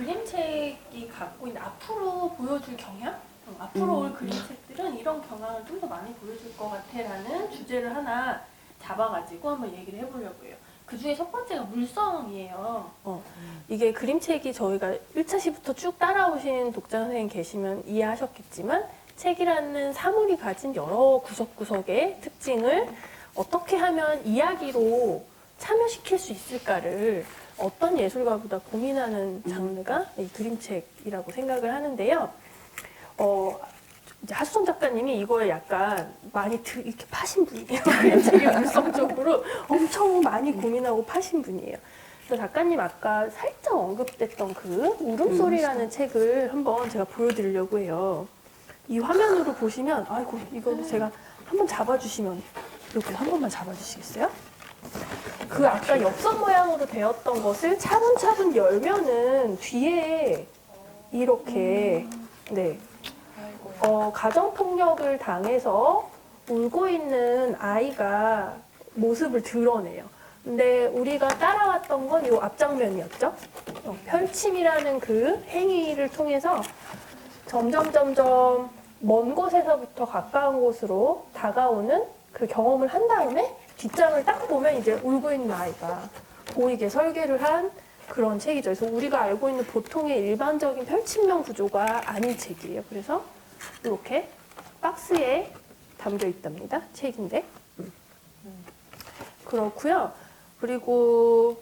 그림책이 갖고 있는 앞으로 보여줄 경향? 앞으로 올 그림책들은 이런 경향을 좀 더 많이 보여줄 것 같아라는 주제를 하나 잡아가지고 한번 얘기를 해보려고 해요. 그 중에 첫 번째가 물성이에요. 이게 그림책이 저희가 1차 시부터 쭉 따라오신 독자 선생님 계시면 이해하셨겠지만 책이라는 사물이 가진 여러 구석구석의 특징을 어떻게 하면 이야기로 참여시킬 수 있을까를 어떤 예술가보다 고민하는 장르가 이 그림책이라고 생각을 하는데요. 이제 하수정 작가님이 이거에 약간 많이 이렇게 파신 분이에요. 그림책의 물성적으로 엄청 많이 고민하고 파신 분이에요. 그래서 작가님 아까 살짝 언급됐던 그 울음소리라는 책을 한번 제가 보여드리려고 해요. 이 화면으로 보시면, 아이고, 이거 제가 한번 잡아주시면, 이렇게 한 번만 잡아주시겠어요? 그 아까 엽서 모양으로 되었던 것을 차분차분 열면은 뒤에 이렇게, 네. 가정폭력을 당해서 울고 있는 아이가 모습을 드러내요. 근데 우리가 따라왔던 건 이 앞장면이었죠. 펼침이라는 그 행위를 통해서 점점 먼 곳에서부터 가까운 곳으로 다가오는 그 경험을 한 다음에 뒷장을 딱 보면 이제 울고 있는 아이가 보이게 설계를 한 그런 책이죠. 그래서 우리가 알고 있는 보통의 일반적인 펼침면 구조가 아닌 책이에요. 그래서 이렇게 박스에 담겨 있답니다. 책인데. 그렇고요. 그리고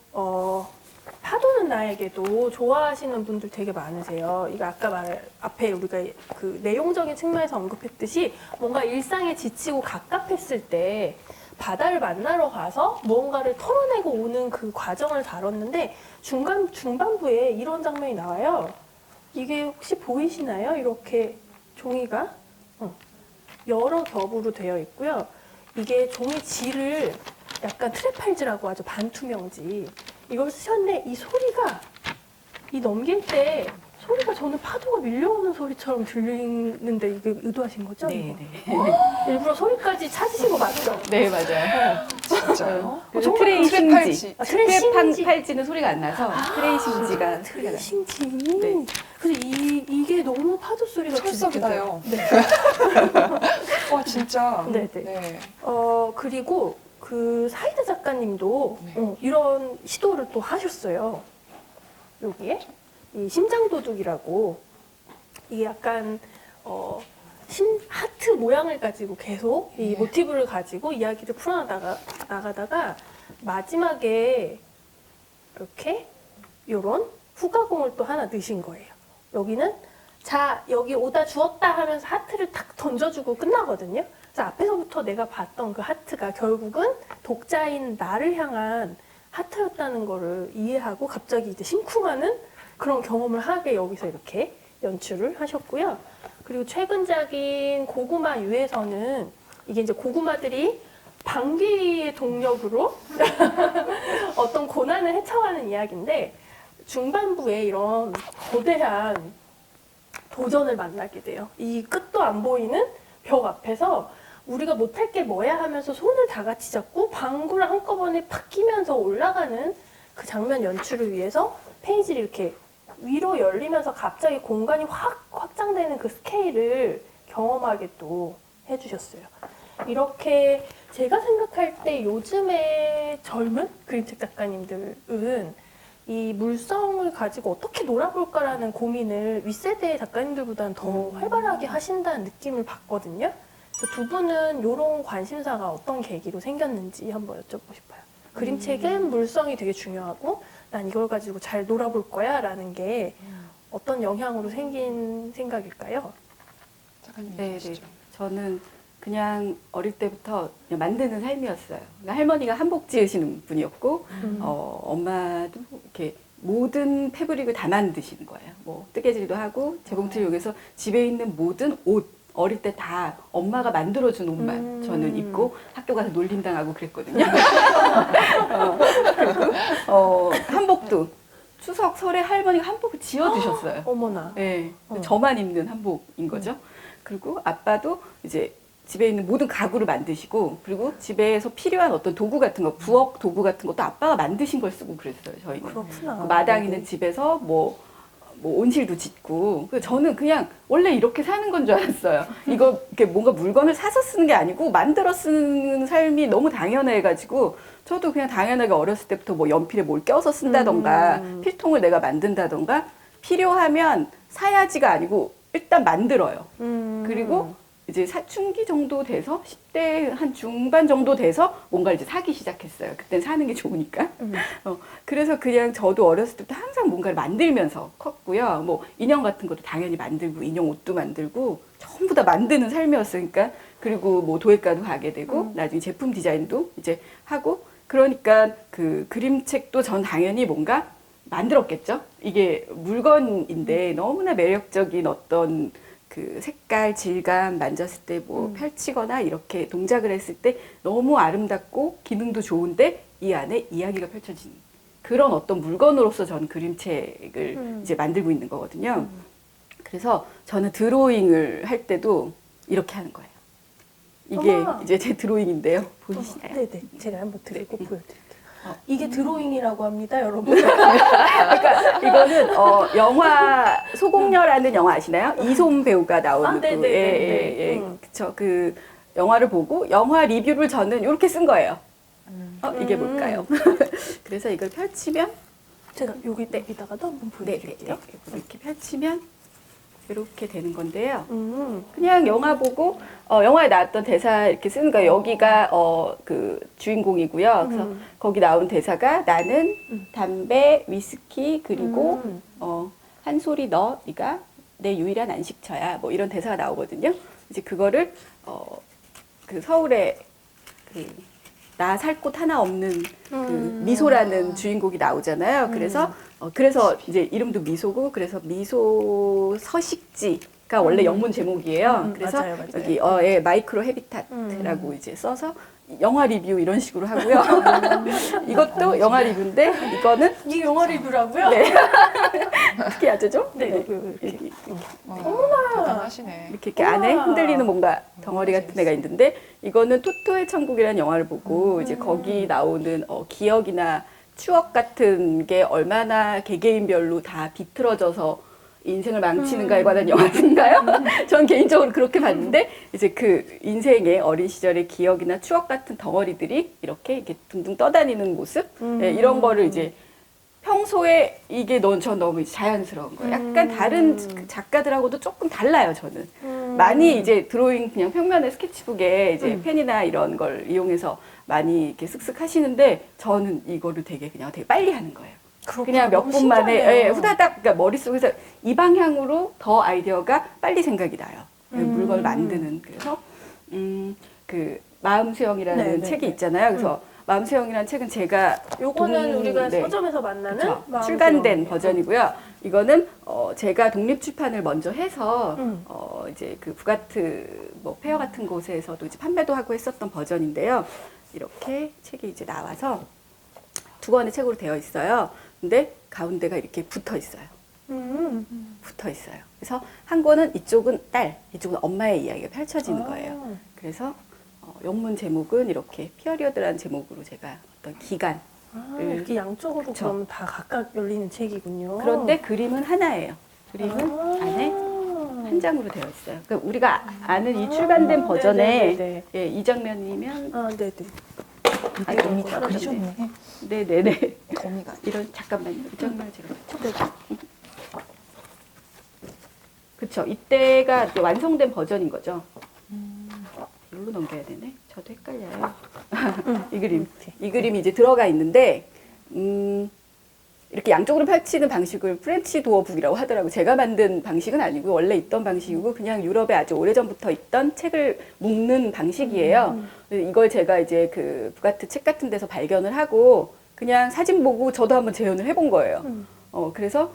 파도는 나에게도 좋아하시는 분들 되게 많으세요. 이거 아까 앞에 우리가 그 내용적인 측면에서 언급했듯이 뭔가 일상에 지치고 갑갑했을 때 바다를 만나러 가서 무언가를 털어내고 오는 그 과정을 다뤘는데 중반부에 이런 장면이 나와요. 이게 혹시 보이시나요? 이렇게 종이가 여러 겹으로 되어 있고요. 이게 종이 질을 약간 트레팔지라고 하죠. 반투명지. 이걸 쓰셨는데 이 소리가 이 넘길 때 소리가 저는 파도가 밀려오는 소리처럼 들리는데 이게 의도하신 거죠? 네. 일부러 소리까지 찾으신 거 맞죠? 네, 맞아요. 진짜요? 그래서 트레팔지. 트레팔지는 소리가 안 나서 트레이심지가 소리가 나요. 신지. 네. 그래서 이게 너무 파도 소리가 찰떡이 나요. 네. 와, 진짜. 네. 네. 그리고 그 사이다 작가님도 네. 이런 시도를 또 하셨어요. 여기에 이 심장도둑이라고 이게 약간 하트 모양을 가지고 계속 이 모티브를 가지고 이야기를 풀어나가다가 마지막에 이렇게 요런 후가공을 또 하나 넣으신 거예요. 여기는 자 여기 오다 주었다 하면서 하트를 탁 던져주고 끝나거든요. 그래서 앞에서부터 내가 봤던 그 하트가 결국은 독자인 나를 향한 하트였다는 거를 이해하고 갑자기 이제 심쿵하는 그런 경험을 하게 여기서 이렇게 연출을 하셨고요. 그리고 최근작인 고구마 유에서는 이게 이제 고구마들이 방귀의 동력으로 어떤 고난을 헤쳐가는 이야기인데 중반부에 이런 거대한 도전을 만나게 돼요. 이 끝도 안 보이는 벽 앞에서 우리가 못할 게 뭐야 하면서 손을 다 같이 잡고 방구를 한꺼번에 팍 끼면서 올라가는 그 장면 연출을 위해서 페이지를 이렇게 위로 열리면서 갑자기 공간이 확 확장되는 그 스케일을 경험하게 또 해주셨어요. 이렇게 제가 생각할 때 요즘의 젊은 그림책 작가님들은 이 물성을 가지고 어떻게 놀아볼까라는 고민을 윗세대의 작가님들보다는 더 활발하게 하신다는 느낌을 받거든요. 두 분은 이런 관심사가 어떤 계기로 생겼는지 한번 여쭤보고 싶어요. 그림책은 물성이 되게 중요하고 난 이걸 가지고 잘 놀아볼 거야 라는 게 어떤 영향으로 생긴 생각일까요? 작가님 네. 얘기하시죠. 저는 그냥 어릴 때부터 그냥 만드는 삶이었어요. 그러니까 할머니가 한복 지으시는 분이었고, 엄마도 이렇게 모든 패브릭을 다 만드시는 거예요. 뭐 뜨개질도 하고 재봉틀 이용해서 집에 있는 모든 옷 어릴 때 다 엄마가 만들어준 옷만 저는 입고 학교 가서 놀림당하고 그랬거든요. 그리고 한복도 추석 설에 할머니가 한복을 지어주셨어요. 어머나. 네, 저만 입는 한복인 거죠. 그리고 아빠도 이제 집에 있는 모든 가구를 만드시고, 그리고 집에서 필요한 어떤 도구 같은 거, 부엌 도구 같은 것도 아빠가 만드신 걸 쓰고 그랬어요, 저희는. 그렇구나. 마당 있는 집에서 뭐 뭐 온실도 짓고. 그래서 저는 그냥 원래 이렇게 사는 건 줄 알았어요. 이거 이렇게 뭔가 물건을 사서 쓰는 게 아니고 만들어 쓰는 삶이 너무 당연해가지고 저도 그냥 당연하게 어렸을 때부터 뭐 연필에 뭘 껴서 쓴다던가 필통을 내가 만든다던가 필요하면 사야지가 아니고 일단 만들어요. 그리고 이제 사춘기 정도 돼서 10대 한 중반 정도 돼서 뭔가 이제 사기 시작했어요. 그땐 사는 게 좋으니까. 그래서 그냥 저도 어렸을 때부터 항상 뭔가를 만들면서 컸고요. 뭐 인형 같은 것도 당연히 만들고 인형 옷도 만들고 전부 다 만드는 삶이었으니까. 그리고 뭐 도예과도 가게 되고 나중에 제품 디자인도 이제 하고 그러니까 그 그림책도 전 당연히 뭔가 만들었겠죠. 이게 물건인데 너무나 매력적인 어떤 그 색깔, 질감 만졌을 때 뭐 펼치거나 이렇게 동작을 했을 때 너무 아름답고 기능도 좋은데 이 안에 이야기가 펼쳐지는 그런 어떤 물건으로서 전 그림책을 이제 만들고 있는 거거든요. 그래서 저는 드로잉을 할 때도 이렇게 하는 거예요. 이게 어머. 이제 제 드로잉인데요. 보이시나요? 네네. 제가 한번 들고 네. 보여드릴게요. 이게 드로잉이라고 합니다, 여러분. 그러니까 이거는 영화 소공녀라는 영화 아시나요? 이솜 배우가 나오는 아, 네네네. 예. 그쵸. 그 영화를 보고 영화 리뷰를 저는 이렇게 쓴 거예요. 이게 뭘까요? 그래서 이걸 펼치면 제가 여기다가도 한번 네네 보여드릴게요. 이렇게 펼치면 이렇게 되는 건데요. 음. 그냥 영화 보고 영화에 나왔던 대사 이렇게 쓰는 거예요. 여기가 그 주인공이고요. 그래서 거기 나오는 대사가 나는 담배, 위스키 그리고 한 소리 너가 내 유일한 안식처야. 뭐 이런 대사가 나오거든요. 이제 그거를 그 서울에 그 나 살 곳 하나 없는 그 미소라는 주인공이 나오잖아요. 그래서 이제 이름도 미소고 그래서 미소 서식지가 원래 영문 제목이에요. 그래서 맞아요. 여기 예, 마이크로 헤비타트라고 이제 써서 영화 리뷰 이런 식으로 하고요. 이것도 영화 리뷰인데 이거는 이게 영화 리뷰라고요? 네. 어떻게 해야 되죠? 네. 이렇게, 대단하시네. 이렇게 안에 흔들리는 뭔가 덩어리 같은 애가 있는데 이거는 토토의 천국이라는 영화를 보고 이제 거기 나오는 기억이나 추억 같은 게 얼마나 개개인별로 다 비틀어져서 인생을 망치는가에 관한 영화인가요? 전 개인적으로 그렇게 봤는데 이제 그 인생의 어린 시절의 기억이나 추억 같은 덩어리들이 이렇게 둥둥 떠다니는 모습 예, 이런 거를 이제 평소에 이게 전 너무 자연스러운 거예요. 약간 다른 작가들하고도 조금 달라요, 저는. 많이 이제 드로잉 그냥 평면에 스케치북에 이제 펜이나 이런 걸 이용해서 많이 이렇게 쓱쓱 하시는데 저는 이거를 되게 빨리 하는 거예요. 그냥 몇 분 만에 예, 후다닥 그러니까 머릿속에서 이 방향으로 더 아이디어가 빨리 생각이 나요. 물건을 만드는. 그래서 그 마음 수영이라는 네네. 책이 있잖아요. 그래서 마음 수영이라는 책은 제가 요거는 우리가 네. 서점에서 만나는 그쵸. 마음 출간된 수영이에요. 버전이고요. 이거는 제가 독립 출판을 먼저 해서 이제 그 부가트 뭐 페어 같은 곳에서도 이제 판매도 하고 했었던 버전인데요. 이렇게 책이 이제 나와서 두 권의 책으로 되어 있어요. 근데 가운데가 이렇게 붙어 있어요. 붙어 있어요. 그래서 한 권은 이쪽은 딸, 이쪽은 엄마의 이야기가 펼쳐지는 거예요. 그래서 영문 제목은 이렇게 피어리어드라는 제목으로 제가 어떤 기간 이렇게 양쪽으로 그쵸. 그럼 다 각각 열리는 책이군요. 그런데 그림은 하나예요. 그림은 안에 한 장으로 되어 있어요. 그러니까 우리가 아는 이 출간된 버전에 네네네. 예, 이 장면이면 네네. 아, 도미가 그리셨네. 네네네. 도미가. 이런 잠깐만요. 이 장면 제가 그쵸. 이때가 이제 완성된 버전인 거죠. 여기로 넘겨야 되네. 저도 헷갈려요. 이 그림. 이 그림이 이제 들어가 있는데 이렇게 양쪽으로 펼치는 방식을 프렌치 도어북이라고 하더라고요. 제가 만든 방식은 아니고 원래 있던 방식이고 그냥 유럽에 아주 오래전부터 있던 책을 묶는 방식이에요. 이걸 제가 이제 그 부가트 책 같은 데서 발견을 하고 그냥 사진 보고 저도 한번 재현을 해본 거예요. 그래서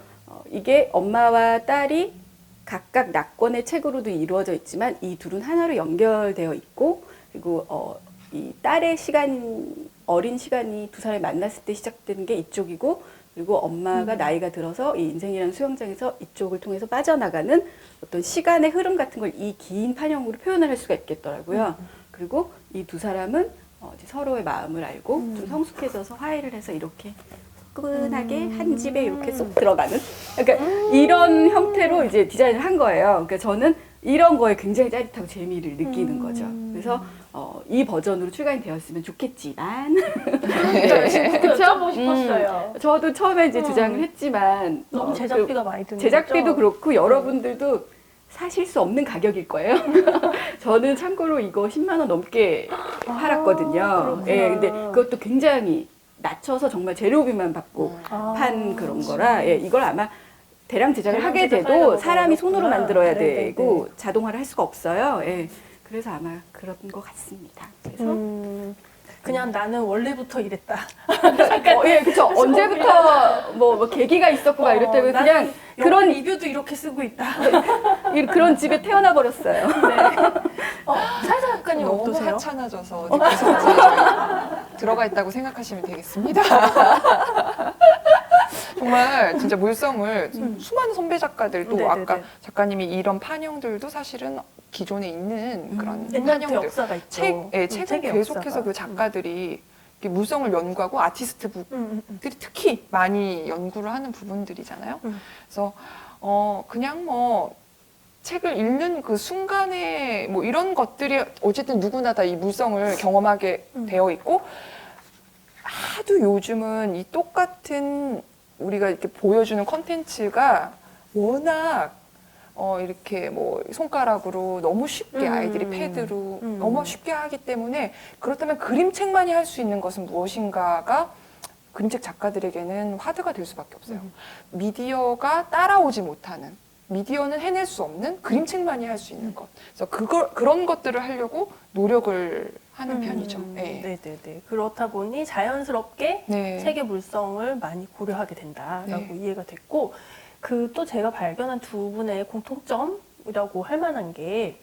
이게 엄마와 딸이 각각 낙권의 책으로도 이루어져 있지만 이 둘은 하나로 연결되어 있고 그리고 이 딸의 어린 시간이 두 사람이 만났을 때 시작되는 게 이쪽이고 그리고 엄마가 나이가 들어서 이 인생이라는 수영장에서 이쪽을 통해서 빠져나가는 어떤 시간의 흐름 같은 걸 이 긴 판형으로 표현을 할 수가 있겠더라고요. 그리고 이 두 사람은 이제 서로의 마음을 알고 좀 성숙해져서 화해를 해서 이렇게 화끈하게 한 집에 이렇게 쏙 들어가는 그러니까 이런 형태로 이제 디자인을 한 거예요. 그러니까 저는 이런 거에 굉장히 짜릿하고 재미를 느끼는 거죠. 그래서 이 버전으로 출간이 되었으면 좋겠지만 여쭤보고 싶었어요. 저도 처음에 이제 주장을 했지만 너무 제작비가 많이 드는 제작비도 거죠? 그렇고 여러분들도 사실 수 없는 가격일 거예요. 저는 참고로 이거 10만 원 넘게 팔았거든요. 그렇구나. 예, 근데 그것도 굉장히 낮춰서 정말 재료비만 받고 판 그런 거라 예, 이걸 아마 대량 제작을 대량 하게 돼도 제작하려고 사람이 손으로 그렇구나. 만들어야 네네네. 되고 자동화를 할 수가 없어요. 예, 그래서 아마 그런 것 같습니다. 그래서 그냥 나는 원래부터 이랬다. 예, 그쵸. 언제부터 뭐 계기가 있었고 막 이럴 때는 그냥 나는 그런 그런 리뷰도 이렇게 쓰고 있다. 그런 집에 태어나 버렸어요. 사회자 작가님 너무 어떠세요? 하찮아져서 어디서 들어가 있다고 생각하시면 되겠습니다. 정말 진짜 물성을 수많은 선배 작가들도 네네네. 아까 작가님이 이런 판형들도 사실은 기존에 있는 그런 옛날부터 판형들 역사가 있죠. 책은 책의 계속해서 역사가. 그 작가들이 이렇게 물성을 연구하고 아티스트 음. 분들이 특히 많이 연구를 하는 부분들이잖아요. 음. 그래서 그냥 뭐 책을 읽는 그 순간에 뭐 이런 것들이 어쨌든 누구나 다 이 물성을 경험하게 되어 있고 하도 요즘은 이 똑같은 우리가 이렇게 보여주는 컨텐츠가 워낙 이렇게 뭐 손가락으로 너무 쉽게 아이들이 패드로 너무 쉽게 하기 때문에 그렇다면 그림책만이 할 수 있는 것은 무엇인가가 그림책 작가들에게는 화두가 될 수밖에 없어요. 미디어가 따라오지 못하는 미디어는 해낼 수 없는 그림책만이 할 수 있는 것. 그래서 그런 것들을 하려고 노력을 하는 편이죠. 네. 네네네. 그렇다 보니 자연스럽게 네. 책의 물성을 많이 고려하게 된다라고 네. 이해가 됐고, 그 또 제가 발견한 두 분의 공통점이라고 할 만한 게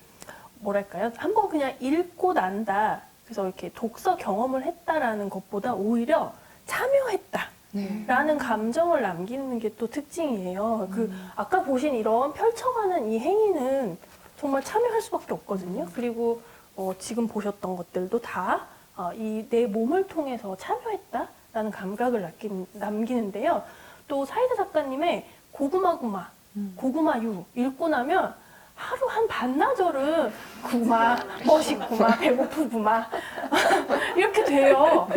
뭐랄까요? 한번 그냥 읽고 난다. 그래서 이렇게 독서 경험을 했다라는 것보다 오히려 참여했다. 네. 라는 감정을 남기는 게 또 특징이에요. 그 아까 보신 이런 펼쳐가는 이 행위는 정말 참여할 수밖에 없거든요. 그리고 지금 보셨던 것들도 다 이 내 몸을 통해서 참여했다라는 감각을 남기는데요. 또 사이다 작가님의 고구마구마, 고구마유 읽고 나면 하루 한 반나절은 구마, 멋있구마, 배고프구마 이렇게 돼요.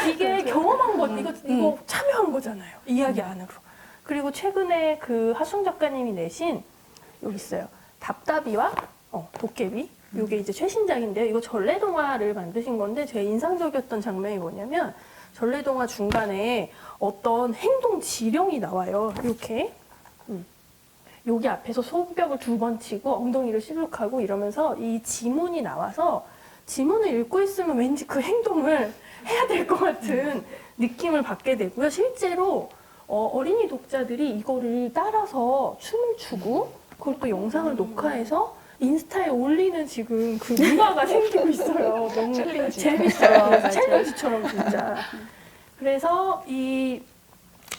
이게 경험한 것, 이거 참여한 거잖아요. 이야기 안으로. 그리고 최근에 그 하승 작가님이 내신 여기 있어요. 답답이와 도깨비. 이게 이제 최신작인데요. 이거 전래동화를 만드신 건데 제 인상적이었던 장면이 뭐냐면 전래동화 중간에 어떤 행동 지령이 나와요. 이렇게. 여기 앞에서 손뼉을 2번 치고 엉덩이를 실룩하고 이러면서 이 지문이 나와서 지문을 읽고 있으면 왠지 그 행동을 해야 될 것 같은 느낌을 받게 되고요. 실제로 어린이 독자들이 이거를 따라서 춤을 추고 그걸 또 영상을 녹화해서 인스타에 올리는 지금 그 문화가 생기고 있어요. 너무 챌린지. 재밌어요. 챌린지처럼 진짜. 그래서 이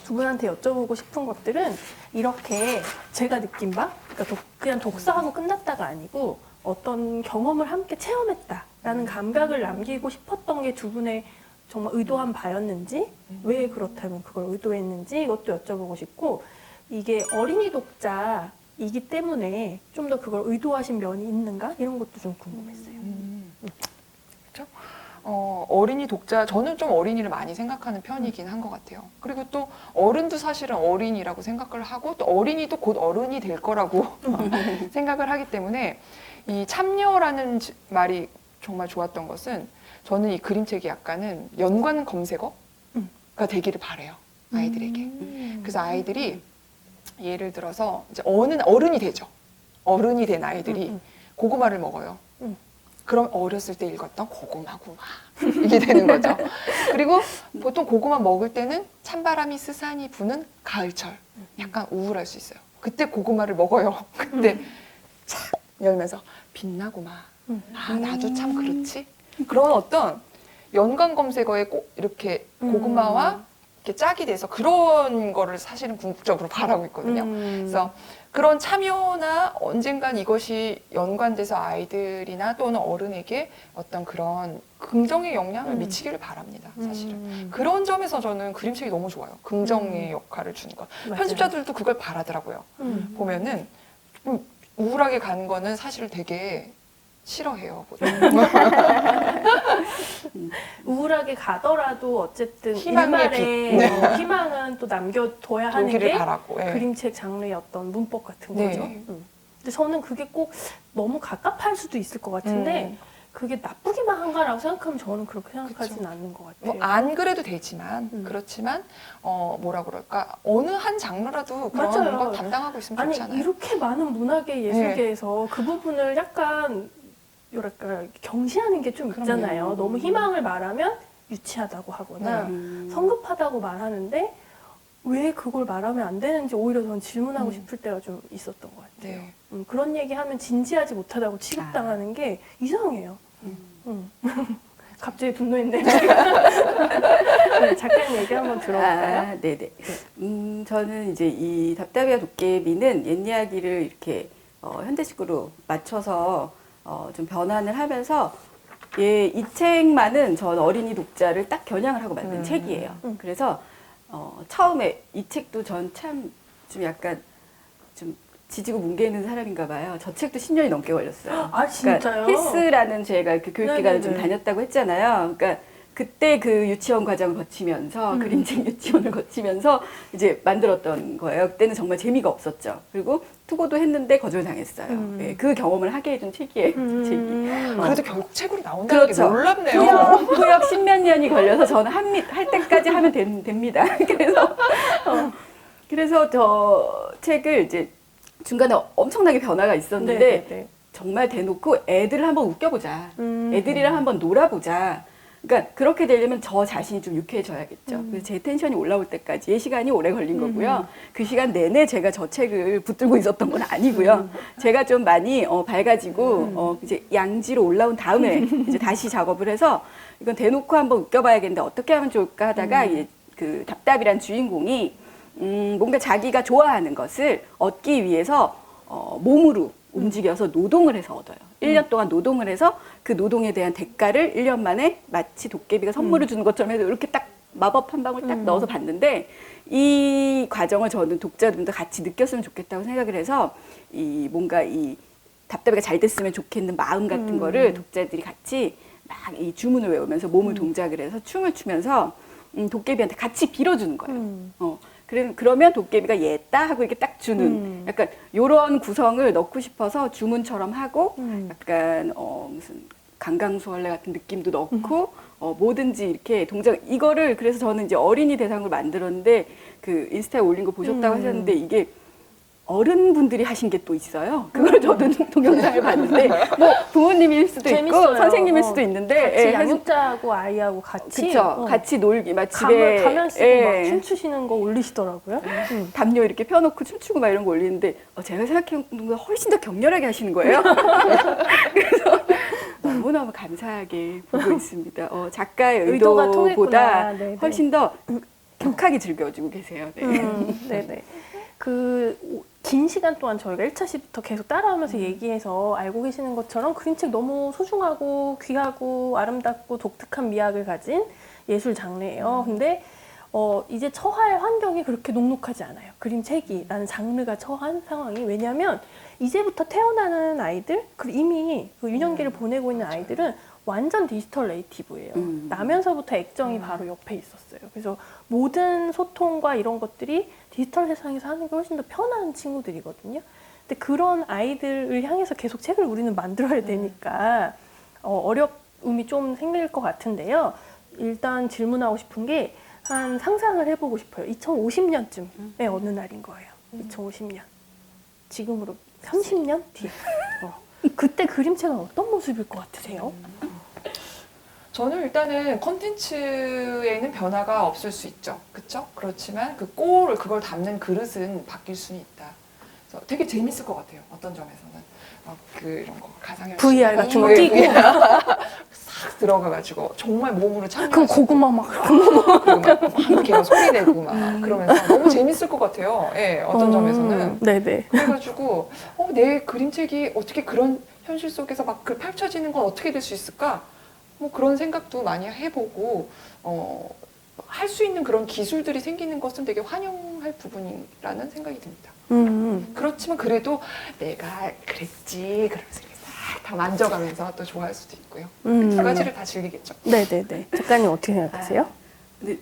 두 분한테 여쭤보고 싶은 것들은 이렇게 제가 느낀 바, 그러니까 그냥 독서하고 끝났다가 아니고 어떤 경험을 함께 체험했다라는 감각을 남기고 싶었던 게 두 분의 정말 의도한 바였는지, 왜 그렇다면 그걸 의도했는지 이것도 여쭤보고 싶고, 이게 어린이 독자이기 때문에 좀 더 그걸 의도하신 면이 있는가? 이런 것도 좀 궁금했어요. 그렇죠? 어린이 독자, 저는 좀 어린이를 많이 생각하는 편이긴 한 것 같아요. 그리고 또 어른도 사실은 어린이라고 생각을 하고 또 어린이도 곧 어른이 될 거라고 생각을 하기 때문에 이 참여라는 말이 정말 좋았던 것은 저는 이 그림책이 약간은 연관 검색어가 되기를 바래요. 아이들에게. 그래서 아이들이 예를 들어서 이제 어른이 되죠. 어른이 된 아이들이 고구마를 먹어요. 그럼 어렸을 때 읽었던 고구마구마 이게 되는 거죠. 그리고 보통 고구마 먹을 때는 찬바람이 스산히 부는 가을철 약간 우울할 수 있어요. 그때 고구마를 먹어요. 그때 착 열면서 빛나구마. 아 나도 참 그렇지. 그런 어떤 연관 검색어에 꼭 이렇게 고구마와 이렇게 짝이 돼서 그런 거를 사실은 궁극적으로 바라고 있거든요. 그래서 그런 참여나 언젠간 이것이 연관돼서 아이들이나 또는 어른에게 어떤 그런 긍정의 영향을 미치기를 바랍니다. 사실은 그런 점에서 저는 그림책이 너무 좋아요. 긍정의 역할을 주는 것. 맞아요. 편집자들도 그걸 바라더라고요. 보면은 우울하게 가는 거는 사실 되게 싫어해요. 우울하게 가더라도 어쨌든 희망의 일말의 빛. 희망은 또 남겨둬야 하는 돌기를 게 바라고. 예. 그림책 장르의 어떤 문법 같은 네. 거죠. 근데 저는 그게 꼭 너무 갑갑할 수도 있을 것 같은데 그게 나쁘기만 한가라고 생각하면 저는 그렇게 생각하진 그쵸. 않는 것 같아요. 뭐 안 그래도 되지만 그렇지만 뭐라 그럴까 어느 한 장르라도 그런 맞아요. 거 담당하고 있으면 아니 좋잖아요. 이렇게 많은 문화계 예술계에서 그 부분을 약간 뭐랄까 경시하는 게 좀 그럼요. 있잖아요. 너무 희망을 말하면 유치하다고 하거나 성급하다고 말하는데 왜 그걸 말하면 안 되는지 오히려 저는 질문하고 싶을 때가 좀 있었던 것 같아요. 네. 그런 얘기하면 진지하지 못하다고 취급당하는 게 이상해요. 갑자기 분노했네요. 네, 작가님 얘기 한번 들어볼까요? 네네. 저는 이제 이 답답이와 도깨비는 옛 이야기를 이렇게 현대식으로 맞춰서 좀 변환을 하면서 이 책만은 전 어린이 독자를 딱 겨냥을 하고 만든 책이에요. 그래서 처음에 이 책도 전 참 좀 약간 좀 지지고 뭉개는 사람인가 봐요. 저 책도 10년이 넘게 걸렸어요. 아 진짜요? 그러니까 힐스라는 제가 그 교육기관을 좀 네네네. 다녔다고 했잖아요. 그러니까 그때 그 유치원 과정을 거치면서 그림책 유치원을 거치면서 이제 만들었던 거예요. 그때는 정말 재미가 없었죠. 그리고 투고도 했는데 거절당했어요. 네, 그 경험을 하게 해준 책이에요. 그 책이. 그래도 결국 책으로 나온다는 그렇죠. 게 놀랍네요. 후역 10몇 년이 걸려서 저는 할 때까지 하면 됩니다. 그래서 저 책을 이제 중간에 엄청나게 변화가 있었는데 네네네. 정말 대놓고 애들을 한번 웃겨보자. 애들이랑 한번 놀아보자. 그러니까 그렇게 되려면 저 자신이 좀 유쾌해져야겠죠. 그래서 제 텐션이 올라올 때까지의 시간이 오래 걸린 거고요. 그 시간 내내 제가 저 책을 붙들고 있었던 건 아니고요. 제가 좀 많이 밝아지고 이제 양지로 올라온 다음에 이제 다시 작업을 해서 이건 대놓고 한번 웃겨봐야겠는데 어떻게 하면 좋을까 하다가 이제 그 답답이란 주인공이 뭔가 자기가 좋아하는 것을 얻기 위해서 몸으로 움직여서 노동을 해서 얻어요. 1년 동안 노동을 해서 그 노동에 대한 대가를 1년 만에 마치 도깨비가 선물을 주는 것처럼 해서 이렇게 딱 마법 한 방울 딱 넣어서 봤는데 이 과정을 저는 독자들도 같이 느꼈으면 좋겠다고 생각을 해서 이 뭔가 이 답답이가 잘 됐으면 좋겠는 마음 같은 거를 독자들이 같이 막 이 주문을 외우면서 몸을 동작을 해서 춤을 추면서 도깨비한테 같이 빌어주는 거예요. 그러면 도깨비가 얘다 하고 이렇게 딱 주는 약간 요런 구성을 넣고 싶어서 주문처럼 하고 약간 무슨 강강수월래 같은 느낌도 넣고 뭐든지 이렇게 동작 이거를 그래서 저는 이제 어린이 대상으로 만들었는데 그 인스타에 올린 거 보셨다고 하셨는데 이게 어른분들이 하신 게 또 있어요. 그걸 저도 동영상을 봤는데 뭐 부모님일 수도 재밌어요. 있고 선생님일 수도 있는데 같이 양육자하고 아이하고 같이 그쵸. 같이 놀기 막 집에 가면 쓰고 막 춤추시는 거 올리시더라고요. 담요 이렇게 펴놓고 춤추고 막 이런 거 올리는데 제가 생각해본 것보다 훨씬 더 격렬하게 하시는 거예요. 그래서 너무너무 감사하게 보고 있습니다. 작가의 의도가 의도보다 통했구나. 네네. 훨씬 더 격하게 즐겨주고 계세요. 네. 네네. 긴 시간 동안 저희가 1차 시부터 계속 따라오면서 얘기해서 알고 계시는 것처럼 그림책 너무 소중하고 귀하고 아름답고 독특한 미학을 가진 예술 장르예요. 근데 이제 처할 환경이 그렇게 녹록하지 않아요. 그림책이라는 장르가 처한 상황이. 왜냐하면 이제부터 태어나는 아이들, 그리고 이미 그 유년기를 보내고 있는 아이들은 완전 디지털 네이티브예요. 나면서부터 액정이 바로 옆에 있었어요. 그래서 모든 소통과 이런 것들이 디지털 세상에서 하는 게 훨씬 더 편한 친구들이거든요. 근데 그런 아이들을 향해서 계속 책을 우리는 만들어야 되니까 어려움이 좀 생길 것 같은데요. 일단 질문하고 싶은 게 한 상상을 해보고 싶어요. 2050년쯤의 어느 날인 거예요. 2050년. 지금으로 30년 뒤에. 그때 그림책은 어떤 모습일 것 같으세요? 저는 일단은 컨텐츠에는 변화가 없을 수 있죠. 그렇죠? 그렇지만 그걸 담는 그릇은 바뀔 수는 있다. 그래서 되게 재밌을 것 같아요. 어떤 점에서는. 이런 거 가상현실 VR 같은 거 끼고 싹 들어가가지고 정말 몸으로 참여할 그럼 수 있고 고구마 막 그리고 막 걔가 소리 내고 막 그러면서 너무 재밌을 것 같아요. 예, 어떤 점에서는. 네네. 그래가지고 내 그림책이 어떻게 그런 현실 속에서 막 펼쳐지는 건 어떻게 될 수 있을까? 뭐 그런 생각도 많이 해보고 할 수 있는 그런 기술들이 생기는 것은 되게 환영할 부분이라는 생각이 듭니다. 그렇지만 그래도 내가 그랬지 그러면서 다 만져가면서 또 좋아할 수도 있고요. 두 가지를 다 즐기겠죠. 네네네. 작가님 어떻게 생각하세요? 근데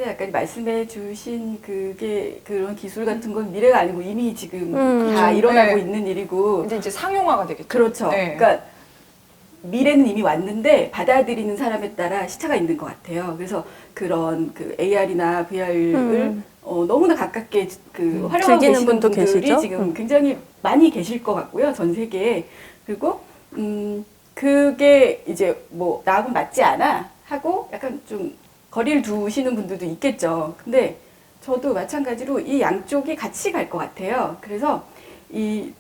약간 말씀해 주신 그런 기술 같은 건 미래가 아니고 이미 지금 다 일어나고 네. 있는 일이고. 근데 이제 상용화가 되겠죠. 그렇죠. 네. 그러니까 미래는 이미 왔는데 받아들이는 사람에 따라 시차가 있는 것 같아요. 그래서 그런 그 AR이나 VR을 너무나 가깝게 활용하고 즐기는 계시는 분도 분들이 계시죠? 지금 굉장히 많이 계실 것 같고요. 전 세계에. 그리고 그게 이제 뭐 나하고 맞지 않아 하고 약간 좀 거리를 두시는 분들도 있겠죠. 근데 저도 마찬가지로 이 양쪽이 같이 갈 것 같아요. 그래서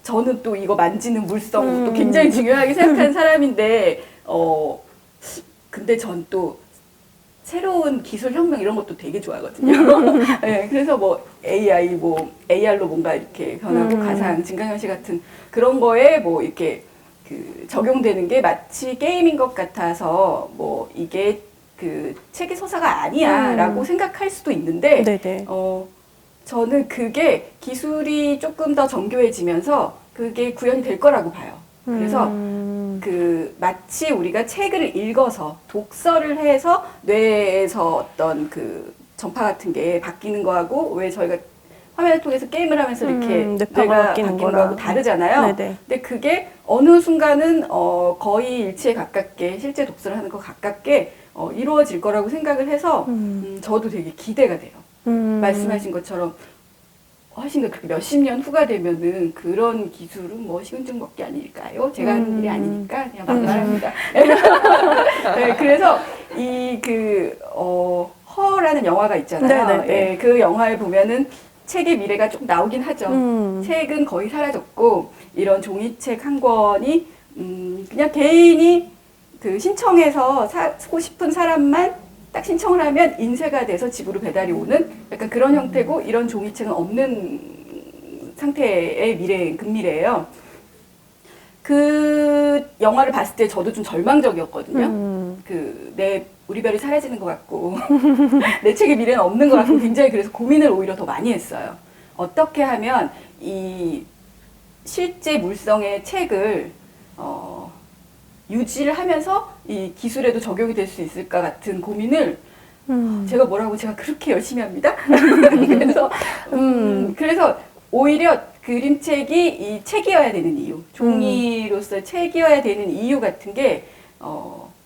저는 또 이거 만지는 물성 또 굉장히 중요하게 생각하는 사람인데, 근데 전 또 새로운 기술 혁명 이런 것도 되게 좋아하거든요. 네, 그래서 뭐 AR로 뭔가 이렇게 변하고 가상, 증강현실 같은 그런 거에 뭐 이렇게 적용되는 게 마치 게임인 것 같아서 뭐 이게 책의 서사가 아니야라고 생각할 수도 있는데, 네네. 저는 그게 기술이 조금 더 정교해지면서 그게 구현이 될 거라고 봐요. 그래서 마치 우리가 책을 읽어서 독서를 해서 뇌에서 어떤 전파 같은 게 바뀌는 거하고 왜 저희가 화면을 통해서 게임을 하면서 이렇게 뇌파가 뇌가 바뀌는 바뀌는 거랑. 거하고 다르잖아요. 네네. 근데 그게 어느 순간은 거의 일치에 가깝게 실제 독서를 하는 것 가깝게 이루어질 거라고 생각을 해서 저도 되게 기대가 돼요. 말씀하신 것처럼 훨씬 더 그렇게 몇십 년 후가 되면은 그런 기술은 뭐 식은죽 먹기 아닐까요? 제가 하는 일이 아니니까 그냥 막말합니다. 네, 그래서 허라는 영화가 있잖아요. 네네네. 네, 그 영화에 보면은 책의 미래가 좀 나오긴 하죠. 책은 거의 사라졌고 이런 종이책 한 권이 그냥 개인이 신청해서 사고 싶은 사람만 딱 신청을 하면 인쇄가 돼서 집으로 배달이 오는 약간 그런 형태고, 이런 종이책은 없는 상태의 근미래예요. 그 영화를 봤을 때 저도 좀 절망적이었거든요. 우리 별이 사라지는 것 같고 내 책의 미래는 없는 것 같고 굉장히 그래서 고민을 오히려 더 많이 했어요. 어떻게 하면 이 실제 물성의 책을 유지를 하면서 이 기술에도 적용이 될 수 있을까 같은 고민을 제가 그렇게 열심히 합니다. 그래서 오히려 그림책이 이 책이어야 되는 이유, 종이로서의 책이어야 되는 이유 같은 게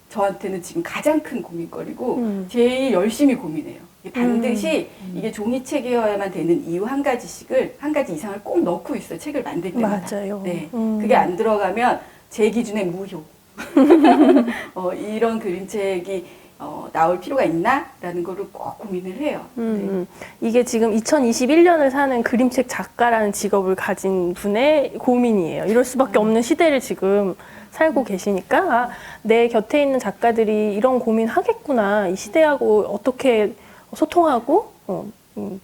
저한테는 지금 가장 큰 고민거리고 제일 열심히 고민해요. 반드시 이게 종이책이어야만 되는 이유 한 가지 이상을 꼭 넣고 있어요. 책을 만들 때마다. 맞아요. 네, 그게 안 들어가면 제 기준에 무효. 이런 그림책이 나올 필요가 있나라는 거를 꼭 고민을 해요. 네. 이게 지금 2021년을 사는 그림책 작가라는 직업을 가진 분의 고민이에요. 이럴 수밖에 없는 시대를 지금 살고 계시니까 내 곁에 있는 작가들이 이런 고민 하겠구나, 이 시대하고 어떻게 소통하고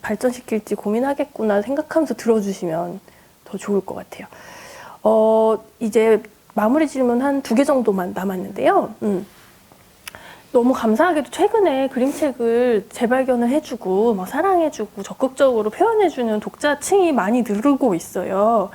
발전시킬지 고민하겠구나 생각하면서 들어주시면 더 좋을 것 같아요. 이제 마무리 질문 한 2개 정도만 남았는데요. 너무 감사하게도 최근에 그림책을 재발견을 해주고 막 사랑해주고 적극적으로 표현해주는 독자층이 많이 늘고 있어요.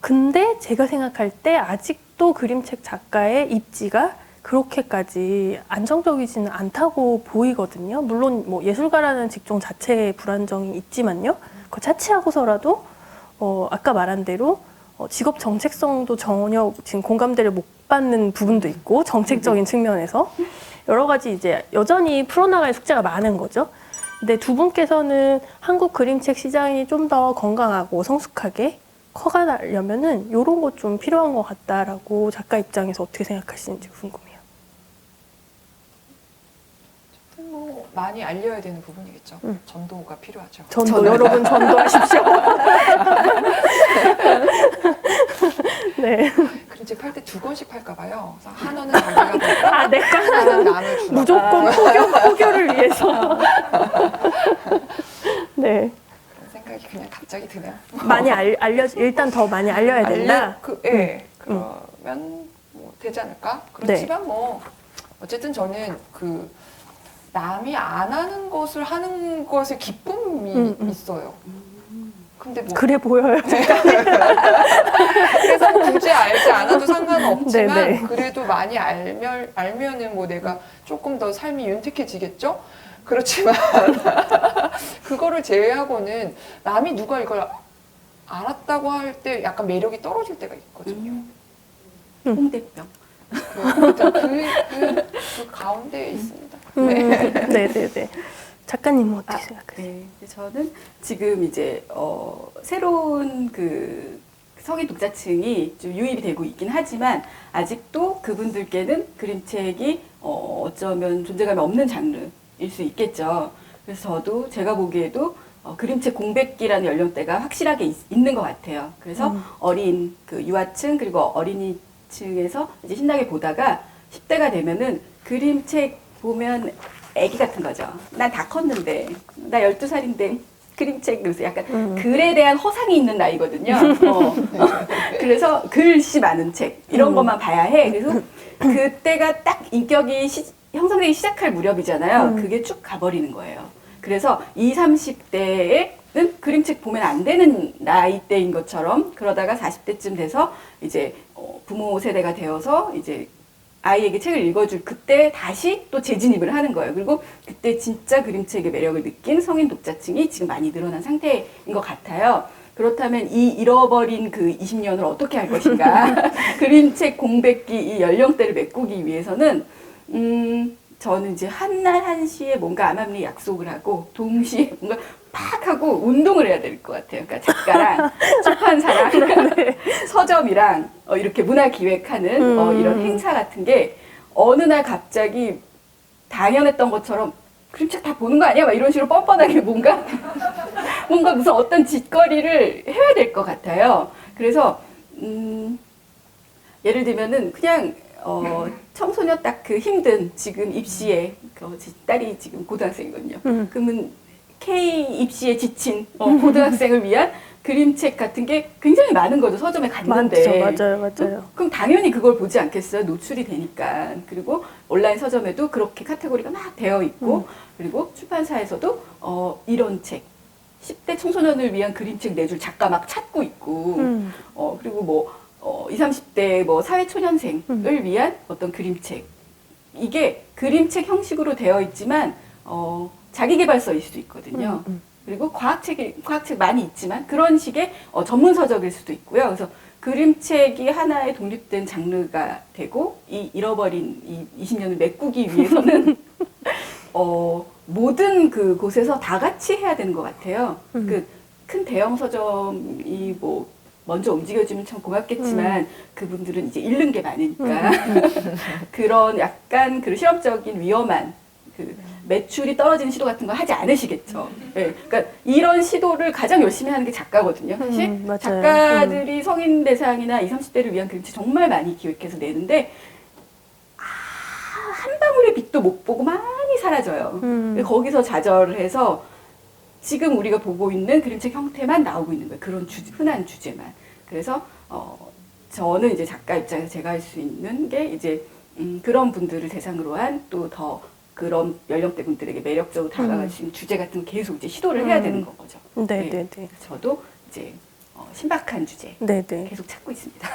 근데 제가 생각할 때 아직도 그림책 작가의 입지가 그렇게까지 안정적이지는 않다고 보이거든요. 물론 뭐 예술가라는 직종 자체의 불안정이 있지만요. 그거 차치하고서라도 아까 말한 대로 직업 정체성도 전혀 지금 공감대를 못 받는 부분도 있고, 정책적인 측면에서 여러 가지 이제 여전히 풀어나갈 숙제가 많은 거죠. 근데 두 분께서는 한국 그림책 시장이 좀 더 건강하고 성숙하게 커가려면은 이런 거 좀 필요한 것 같다라고 작가 입장에서 어떻게 생각하시는지 궁금해요. 뭐 많이 알려야 되는 부분이겠죠. 전도가 필요하죠. 전도 여러분 전도하십시오. 네. 그림책 팔 때 2권씩 팔까 봐요. 그래서 한 원은 자기가 받고 내 거. 하나는 남을 주나 무조건 포교를 위해서. 네. 그런 생각이 그냥 갑자기 드네요. 많이 일단 더 많이 알려야 된다. 그러면 뭐 되지 않을까? 그렇지만 뭐 어쨌든 저는 그 남이 안 하는 것을 하는 것에 기쁨이 있어요. 근데 뭐 그래 보여요. 그래서 굳이 알지 않아도 상관없지만 네네. 그래도 많이 알면은 뭐 내가 조금 더 삶이 윤택해지겠죠? 그렇지만 그거를 제외하고는 남이 누가 이걸 알았다고 할 때 약간 매력이 떨어질 때가 있거든요. 홍대병. 그 가운데에 있습니다. 네네네. 작가님은 어떻게 생각하세요? 네, 저는 지금 이제 새로운 그 성인 독자층이 좀 유입이 되고 있긴 하지만 아직도 그분들께는 그림책이 어쩌면 존재감이 없는 장르일 수 있겠죠. 그래서 저도 제가 보기에도 그림책 공백기라는 연령대가 확실하게 있는 것 같아요. 그래서 어린 그 유아층 그리고 어린이층에서 이제 신나게 보다가 10대가 되면은 그림책 보면 애기 같은 거죠. 난 다 컸는데, 나 12살인데 그림책, 그래서 약간 글에 대한 허상이 있는 나이거든요. 그래서 글씨 많은 책, 이런 것만 봐야 해. 그래서 그때가 딱 인격이 형성되기 시작할 무렵이잖아요. 그게 쭉 가버리는 거예요. 그래서 20, 30대에는 그림책 보면 안 되는 나이대인 것처럼 그러다가 40대쯤 돼서 이제 부모 세대가 되어서 이제 아이에게 책을 읽어줄 그때 다시 또 재진입을 하는 거예요. 그리고 그때 진짜 그림책의 매력을 느낀 성인 독자층이 지금 많이 늘어난 상태인 것 같아요. 그렇다면 이 잃어버린 그 20년을 어떻게 할 것인가. 그림책 공백기 이 연령대를 메꾸기 위해서는 저는 이제 한날 한시에 뭔가 암암리 약속을 하고 동시에 뭔가 팍 하고 운동을 해야 될 것 같아요. 그러니까 작가랑 출판사랑 서점이랑 이렇게 문화 기획하는 이런 행사 같은 게 어느 날 갑자기 당연했던 것처럼 그림책 다 보는 거 아니야? 막 이런 식으로 뻔뻔하게 뭔가 무슨 어떤 짓거리를 해야 될 것 같아요. 그래서 예를 들면은 그냥 청소년 딱 그 힘든 지금 입시에 제 딸이 지금 고등학생이거든요. 그러면 K 입시에 지친 고등학생을 위한 그림책 같은 게 굉장히 많은 거죠. 서점에 갔는데. 맞아요. 그럼 당연히 그걸 보지 않겠어요. 노출이 되니까. 그리고 온라인 서점에도 그렇게 카테고리가 막 되어 있고 그리고 출판사에서도 이런 책 10대 청소년을 위한 그림책 내줄 작가 막 찾고 있고 그리고 뭐 20, 30대 뭐 사회초년생을 위한 어떤 그림책 이게 그림책 형식으로 되어 있지만 자기계발서일 수도 있거든요. 그리고 과학책 많이 있지만 그런 식의 전문 서적일 수도 있고요. 그래서 그림책이 하나의 독립된 장르가 되고 이 잃어버린 이 20년을 메꾸기 위해서는 모든 그 곳에서 다 같이 해야 되는 것 같아요. 그 큰 대형 서점이 뭐 먼저 움직여주면 참 고맙겠지만 그분들은 이제 잃는 게 많으니까 그런 약간 그 실험적인 위험한 그 매출이 떨어지는 시도 같은 거 하지 않으시겠죠. 네, 그러니까 이런 시도를 가장 열심히 하는 게 작가거든요. 사실 맞아요. 작가들이 성인 대상이나 20, 30대를 위한 그림책 정말 많이 기획해서 내는데 한 방울의 빛도 못 보고 많이 사라져요. 거기서 좌절을 해서 지금 우리가 보고 있는 그림책 형태만 나오고 있는 거예요. 그런 흔한 주제만. 그래서 저는 이제 작가 입장에서 제가 할 수 있는 게 이제 그런 분들을 대상으로 한 또 더 그런 연령대 분들에게 매력적으로 다가갈 수 있는 주제 같은 거 계속 이제 시도를 해야 되는 거죠. 네네네. 저도 이제 신박한 주제 네네. 계속 찾고 있습니다.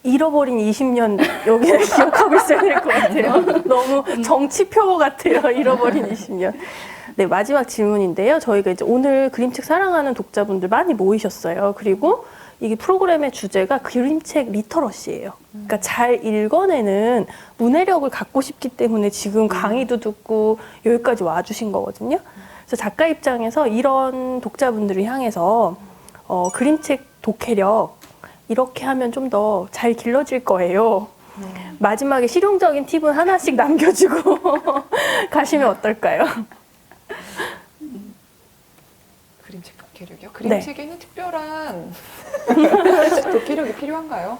잃어버린 20년 여기를 기억하고 있어야 될 것 같아요. 너무 정치표 같아요. 잃어버린 20년. 네, 마지막 질문인데요. 저희가 이제 오늘 그림책 사랑하는 독자분들 많이 모이셨어요. 그리고 이게 프로그램의 주제가 그림책 리터러시예요. 그러니까 잘 읽어내는 문해력을 갖고 싶기 때문에 지금 강의도 듣고 여기까지 와주신 거거든요. 그래서 작가 입장에서 이런 독자분들을 향해서 그림책 독해력 이렇게 하면 좀 더 잘 길러질 거예요. 마지막에 실용적인 팁은 하나씩 남겨주고 가시면 어떨까요? 그림책 독해력이요? 그림책에는 특별한 독해력이 필요한가요?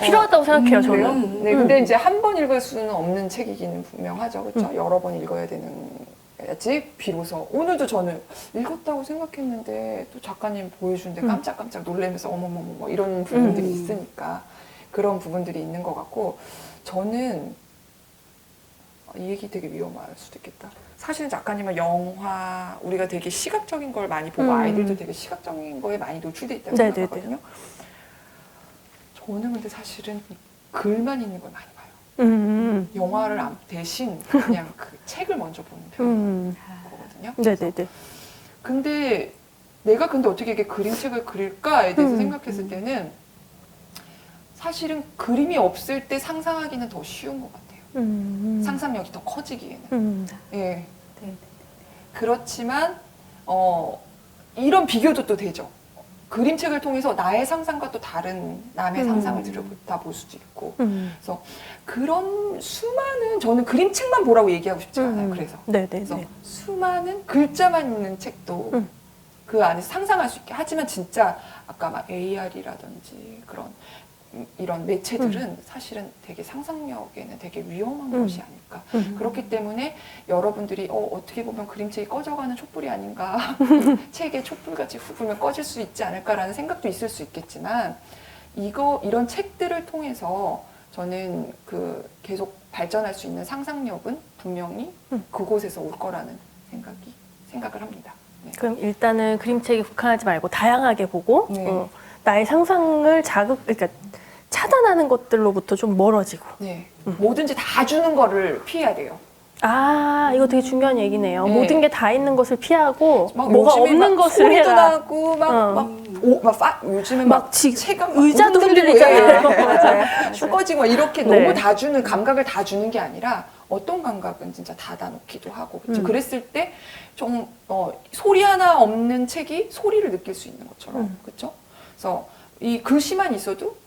필요하다고 생각해요, 저는. 네, 근데 이제 한 번 읽을 수는 없는 책이기는 분명하죠. 그렇죠? 여러 번 읽어야 되는지 비로소 오늘도 저는 읽었다고 생각했는데 또 작가님 보여주는데 깜짝깜짝 놀라면서 어머머머 이런 부분들이 있으니까 그런 부분들이 있는 것 같고 저는 이 얘기 되게 위험할 수도 있겠다. 사실은 작가님은 영화 우리가 되게 시각적인 걸 많이 보고 아이들도 되게 시각적인 거에 많이 노출돼 있다고 네네네. 생각하거든요. 저는 근데 사실은 글만 있는 걸 많이 봐요. 영화를 대신 그냥 그 책을 먼저 보는 편이거든요. 네네네. 근데 내가 근데 어떻게 이게 그림책을 그릴까에 대해서 생각했을 때는 사실은 그림이 없을 때 상상하기는 더 쉬운 것 같아요. 상상력이 더 커지기에는. 예. 네. 그렇지만 이런 비교도 또 되죠. 그림책을 통해서 나의 상상과 또 다른 남의 상상을 들여다볼 수도 있고. 그래서 그런 수많은 저는 그림책만 보라고 얘기하고 싶지 않아요. 그래서 네네네. 수많은 글자만 있는 책도 그 안에서 상상할 수 있게 하지만 진짜 아까 막 AR이라든지 그런 이런 매체들은 사실은 되게 상상력에는 되게 위험한 것이 아닐까. 그렇기 때문에 여러분들이 어떻게 보면 그림책이 꺼져가는 촛불이 아닌가. 책에 촛불같이 후불면 꺼질 수 있지 않을까라는 생각도 있을 수 있겠지만 이런 책들을 통해서 저는 그 계속 발전할 수 있는 상상력은 분명히 그곳에서 올 거라는 생각을 합니다. 네. 그럼 일단은 그림책에 국한하지 말고 다양하게 보고 네. 나의 상상을 그러니까 차단하는 것들로부터 좀 멀어지고. 네. 뭐든지 다 주는 거를 피해야 돼요. 아, 이거 되게 중요한 얘기네요. 네. 모든 게 다 있는 것을 피하고 막 뭐가 요즘에 없는 막 것을 소리도 해라. 나고 요즘에 막 막 지금 체감 의자도 흔들리고 흔들리잖아요. 맞아요. 슈퍼지고 막 이렇게 네. 너무 다 주는 감각을 다 주는 게 아니라 어떤 감각은 진짜 닫아놓기도 하고 그렇죠. 그랬을 때 좀 소리 하나 없는 책이 소리를 느낄 수 있는 것처럼 그렇죠. 그래서 이 글씨만 있어도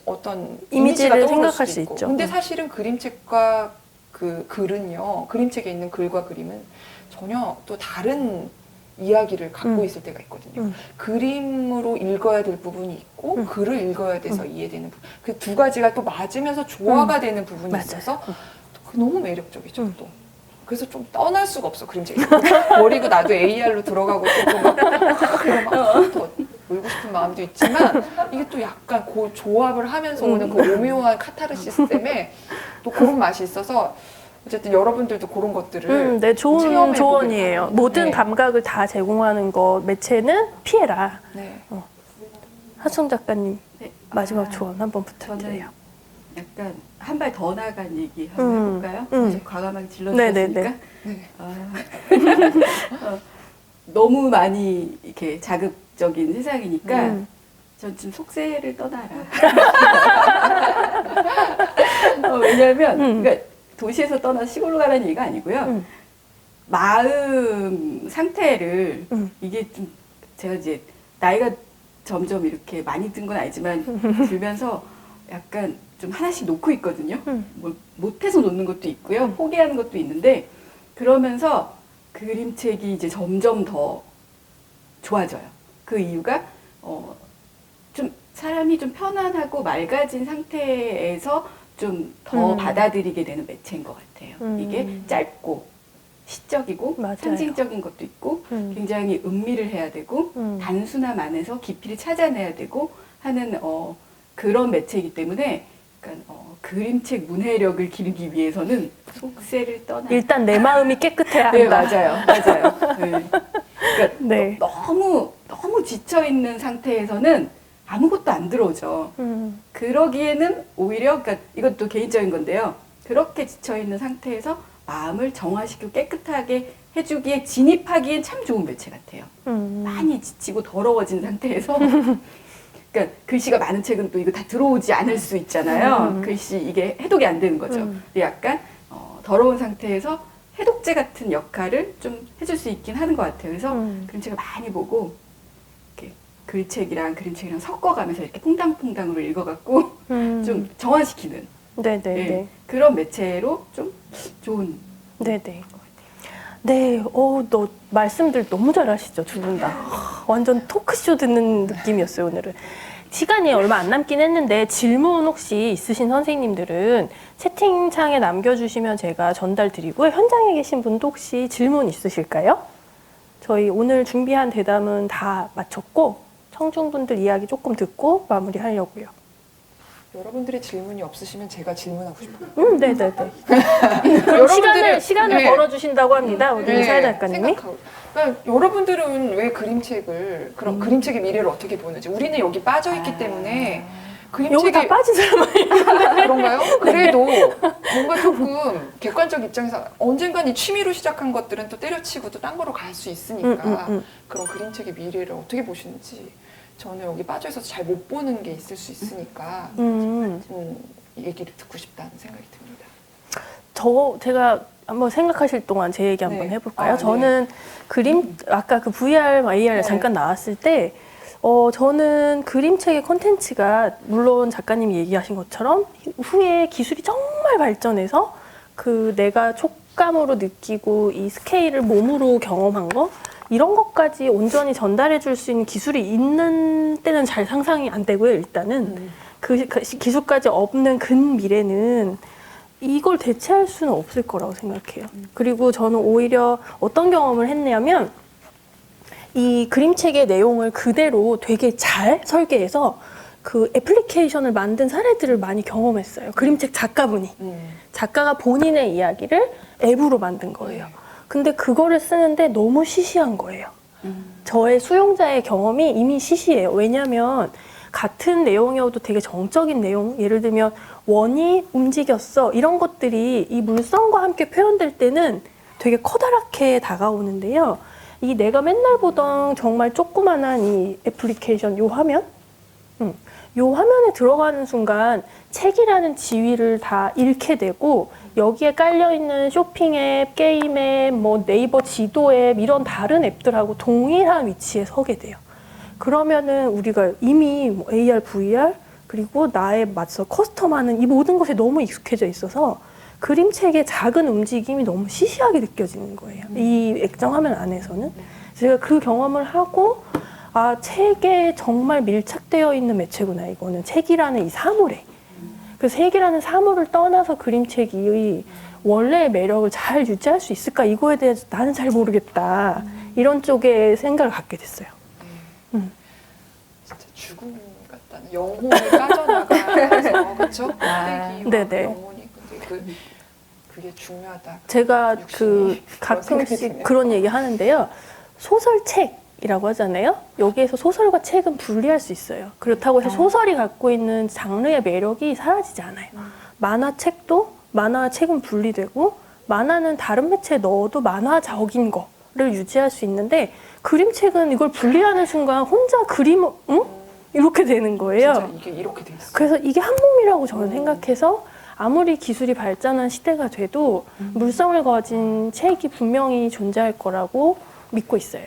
어떤 이미지가 이미지를 떠오를 생각할 수도 수 있고. 있죠. 근데 사실은 그림책과 그 글은요, 그림책에 있는 글과 그림은 전혀 또 다른 이야기를 갖고 있을 때가 있거든요. 그림으로 읽어야 될 부분이 있고 글을 읽어야 돼서 이해되는 부분. 그 두 가지가 또 맞으면서 조화가 되는 부분이 맞아요. 있어서 너무 매력적이죠. 또. 그래서 좀 떠날 수가 없어 그림책. 버리고 나도 AR로 들어가고 더 울고 싶은 마음도 있지만 이게 또 약간 그 조합을 하면서 오는 그 오묘한 카타르시스 때문에 또 그런 맛이 있어서 어쨌든 여러분들도 그런 것들을 네, 좋은 체험해보길 조언이에요. 바랍니다. 모든 네. 감각을 다 제공하는 것 매체는 피해라. 네. 하청 작가님 네. 마지막 조언 한번 저는 부탁드려요. 약간 한 발 더 나간 얘기 한번 해볼까요? 이제 과감하게 네네네. 질러주셨으니까 네. 너무 많이 이렇게 자극적인 세상이니까 전 지금 속세를 떠나라. 왜냐하면 그러니까 도시에서 떠나 시골로 가라는 얘기가 아니고요. 마음 상태를 이게 좀 제가 이제 나이가 점점 이렇게 많이 든 건 아니지만 들면서 약간 좀 하나씩 놓고 있거든요. 뭐 못해서 놓는 것도 있고요. 포기하는 것도 있는데 그러면서 그림책이 이제 점점 더 좋아져요. 그 이유가 좀 사람이 좀 편안하고 맑아진 상태에서 좀 더 받아들이게 되는 매체인 것 같아요. 이게 짧고 시적이고 맞아요. 상징적인 것도 있고 굉장히 음미를 해야 되고 단순함 안에서 깊이를 찾아내야 되고 하는 그런 매체이기 때문에 그러니까, 그림책 문해력을 기르기 위해서는 속세를 떠나. 일단 내 마음이 깨끗해야 한다. 네, 맞아요. 네. 그러니까 네. 너무 지쳐 있는 상태에서는 아무것도 안 들어오죠. 그러기에는 오히려 그러니까 이것도 개인적인 건데요. 그렇게 지쳐 있는 상태에서 마음을 정화시키고 깨끗하게 해주기에 진입하기엔 참 좋은 매체 같아요. 많이 지치고 더러워진 상태에서 그러니까 글씨가 많은 책은 또 이거 다 들어오지 않을 수 있잖아요. 글씨 이게 해독이 안 되는 거죠. 근데 약간 더러운 상태에서 해독제 같은 역할을 좀 해줄 수 있긴 하는 것 같아요. 그래서 그림책을 많이 보고 이렇게 글책이랑 그림책이랑 섞어가면서 이렇게 퐁당퐁당으로 읽어갖고 좀 정화시키는 네네네. 네, 그런 매체로 좀 좋은 네네. 네, 너 말씀들 너무 잘하시죠, 두 분 다. 완전 토크쇼 듣는 느낌이었어요, 오늘은. 시간이 얼마 안 남긴 했는데 질문 혹시 있으신 선생님들은 채팅창에 남겨주시면 제가 전달 드리고요. 현장에 계신 분도 혹시 질문 있으실까요? 저희 오늘 준비한 대담은 다 마쳤고 청중분들 이야기 조금 듣고 마무리하려고요. 여러분들이 질문이 없으시면 제가 질문하고 싶어요. 네네네. 그럼 여러분들은- 시간을 네. 벌어주신다고 합니다. 우리 네, 사회 작가님이. 생각하고. 그러니까 여러분들은 왜 그림책을 그럼 그림책의 미래를 어떻게 보는지 우리는 여기 빠져 있기 때문에 여기 다 그림책이 빠진 사람이. 그런가요? 그래도 뭔가 조금 객관적 입장에서 언젠간 이 취미로 시작한 것들은 또 때려치고 또 딴 거로 갈 수 있으니까 그런 그림책의 미래를 어떻게 보시는지 저는 여기 빠져 있어서 잘 못 보는 게 있을 수 있으니까 얘기를 듣고 싶다는 생각이 듭니다. 제가 한번 생각하실 동안 제 얘기 한번 네. 해볼까요? 아, 저는 그림, 아까 그 VR, AR 네. 잠깐 나왔을 때, 저는 그림책의 콘텐츠가, 물론 작가님이 얘기하신 것처럼, 후에 기술이 정말 발전해서, 내가 촉감으로 느끼고, 이 스케일을 몸으로 경험한 거, 이런 것까지 온전히 전달해 줄 수 있는 기술이 있는 때는 잘 상상이 안 되고요, 일단은. 그 기술까지 없는 근미래는 이걸 대체할 수는 없을 거라고 생각해요. 그리고 저는 오히려 어떤 경험을 했냐면 이 그림책의 내용을 그대로 되게 잘 설계해서 그 애플리케이션을 만든 사례들을 많이 경험했어요. 그림책 작가분이. 작가가 본인의 이야기를 앱으로 만든 거예요. 근데 그거를 쓰는데 너무 시시한 거예요. 저의 수용자의 경험이 이미 시시해요. 왜냐하면 같은 내용이어도 되게 정적인 내용, 예를 들면 원이 움직였어, 이런 것들이 이 물성과 함께 표현될 때는 되게 커다랗게 다가오는데요. 이 내가 맨날 보던 정말 조그만한 이 애플리케이션, 요 화면? 요 화면에 들어가는 순간 책이라는 지위를 다 잃게 되고, 여기에 깔려있는 쇼핑 앱, 게임 앱, 뭐 네이버 지도 앱, 이런 다른 앱들하고 동일한 위치에 서게 돼요. 그러면은 우리가 이미 뭐 AR, VR, 그리고 나에 맞춰 커스텀하는 이 모든 것에 너무 익숙해져 있어서 그림책의 작은 움직임이 너무 시시하게 느껴지는 거예요. 이 액정 화면 안에서는. 제가 그 경험을 하고, 책에 정말 밀착되어 있는 매체구나, 이거는. 책이라는 이 사물에. 그 책이라는 사물을 떠나서 그림책이 원래의 매력을 잘 유지할 수 있을까? 이거에 대해서 나는 잘 모르겠다. 이런 쪽에 생각을 갖게 됐어요. 진짜 죽음 같다는 영혼이 빠져나가서 그렇죠? 네네. 영혼이 근데 그게 중요하다. 제가 욕심이 그 그런 생각이 가끔씩 드네요. 그런 얘기 하는데요. 소설책이라고 하잖아요. 여기에서 소설과 책은 분리할 수 있어요. 그렇다고 해서 소설이 갖고 있는 장르의 매력이 사라지지 않아요. 만화책도 만화와 책은 분리되고, 만화는 다른 매체에 넣어도 만화적인 거를 유지할 수 있는데, 그림책은 이걸 분리하는 순간 혼자 이렇게 되는 거예요. 진짜 이게 이렇게 돼 있어요. 그래서 이게 한 몸이라고 저는 생각해서, 아무리 기술이 발전한 시대가 돼도 물성을 가진 책이 분명히 존재할 거라고 믿고 있어요.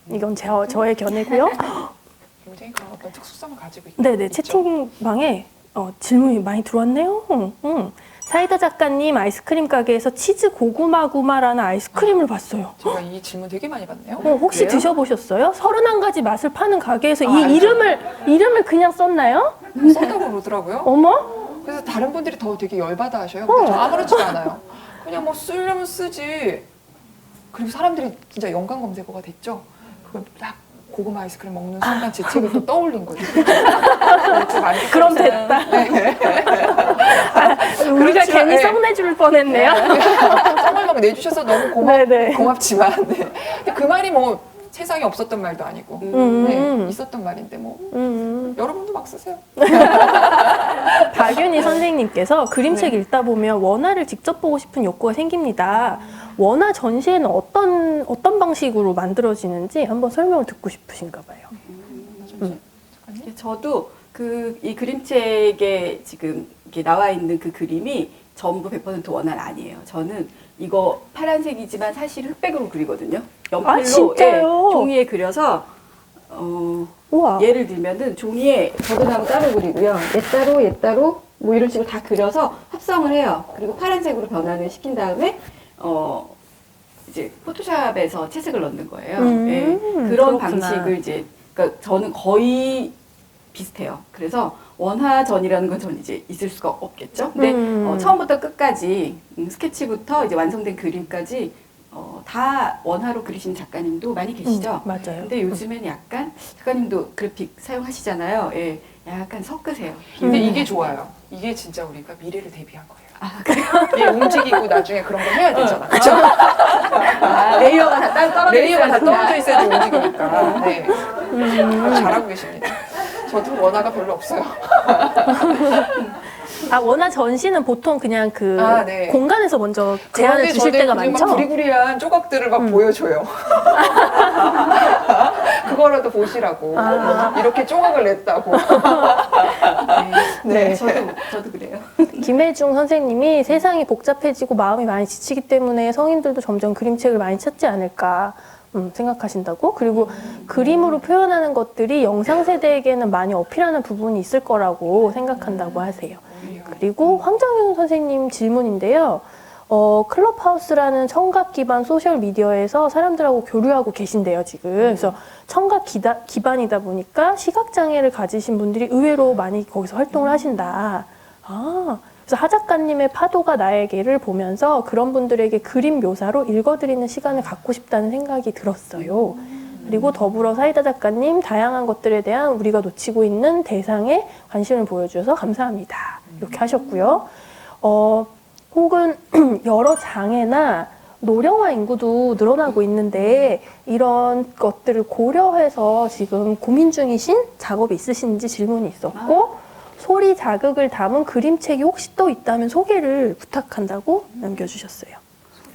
이건 저의 견해고요. 굉장히 그런 어떤 특수성을 가지고 있죠. 네네, 채팅방에 질문이 많이 들어왔네요. 사이다 작가님, 아이스크림 가게에서 치즈 고구마구마라는 아이스크림을 봤어요. 제가 이 질문 되게 많이 받네요. 혹시 그래요? 드셔보셨어요? 31가지 맛을 파는 가게에서 알죠. 이 이름을 그냥 썼나요? 썼다고 그러더라고요. 어머? 그래서 다른 분들이 더 되게 열받아 하셔요. 근데 저 아무렇지도 않아요. 그냥 뭐 쓰려면 쓰지. 그리고 사람들이 진짜 연관 검색어가 됐죠. 그걸 딱 고구마 아이스크림 먹는 순간 제 책을 또 떠올린 거죠. 그럼 됐다. 우리가 그렇죠. 괜히 네. 썩내줄 뻔했네요. 썸을 막 내주셔서 너무 네네. 고맙지만 네. 근데 그 말이 뭐 세상에 없었던 말도 아니고 네, 있었던 말인데 뭐 여러분도 막 쓰세요. 박윤희 선생님께서 그림책 읽다 보면 원화를 직접 보고 싶은 욕구가 생깁니다. 원화 전시회는 어떤 방식으로 만들어지는지 한번 설명을 듣고 싶으신가 봐요. 저도 이 그림책에 지금 이렇게 나와 있는 그 그림이 전부 100% 원화는 아니에요. 저는 이거 파란색이지만 사실 흑백으로 그리거든요. 연필로 진짜요? 종이에 그려서 우와. 예를 들면은 종이에 버드나무 따로 그리고요. 얘 따로 뭐 이런 식으로 다 그려서 합성을 해요. 그리고 파란색으로 변환을 시킨 다음에 이제 포토샵에서 채색을 넣는 거예요. 예, 그런 그렇구나. 방식을 그러니까 저는 거의 비슷해요. 그래서 원화전이라는 건 전 이제 있을 수가 없겠죠. 근데 처음부터 끝까지 스케치부터 이제 완성된 그림까지 다 원화로 그리시는 작가님도 많이 계시죠. 맞아요. 근데 요즘엔 약간 작가님도 그래픽 사용하시잖아요. 예, 약간 섞으세요. 근데 이게 좋아요. 이게 진짜 우리가 미래를 대비한 거예요. 아, 그래요? 얘 움직이고 나중에 그런 거 해야 되잖아. 그쵸? 레이어가 다 떨어져 레이어가 다 있어야 떨어져 있어야지 움직이니까. 네. 아주 잘하고 계십니다. 저도 원화가 별로 없어요. 아, 원화 전시는 보통 그냥 그 아, 네. 공간에서 먼저 제안을 주실 때가 막 많죠? 구리구리한 조각들을 막 보여줘요. 그거라도 보시라고. 아. 이렇게 조각을 냈다고. 네, 네. 저도 그래요. 김혜중 선생님이 세상이 복잡해지고 마음이 많이 지치기 때문에 성인들도 점점 그림책을 많이 찾지 않을까 생각하신다고? 그리고 그림으로 표현하는 것들이 영상 세대에게는 많이 어필하는 부분이 있을 거라고 생각한다고 하세요. 그리고 황정윤 선생님 질문인데요. 클럽하우스라는 청각 기반 소셜 미디어에서 사람들하고 교류하고 계신데요, 지금. 그래서 청각 기반이다 보니까 시각장애를 가지신 분들이 의외로 많이 거기서 활동을 하신다. 아, 그래서 하 작가님의 파도가 나에게를 보면서 그런 분들에게 그림 묘사로 읽어드리는 시간을 갖고 싶다는 생각이 들었어요. 그리고 더불어 사이다 작가님, 다양한 것들에 대한 우리가 놓치고 있는 대상에 관심을 보여주셔서 감사합니다. 이렇게 하셨고요. 혹은 여러 장애나 노령화 인구도 늘어나고 있는데 이런 것들을 고려해서 지금 고민 중이신 작업이 있으신지 질문이 있었고 소리 자극을 담은 그림책이 혹시 또 있다면 소개를 부탁한다고 남겨주셨어요.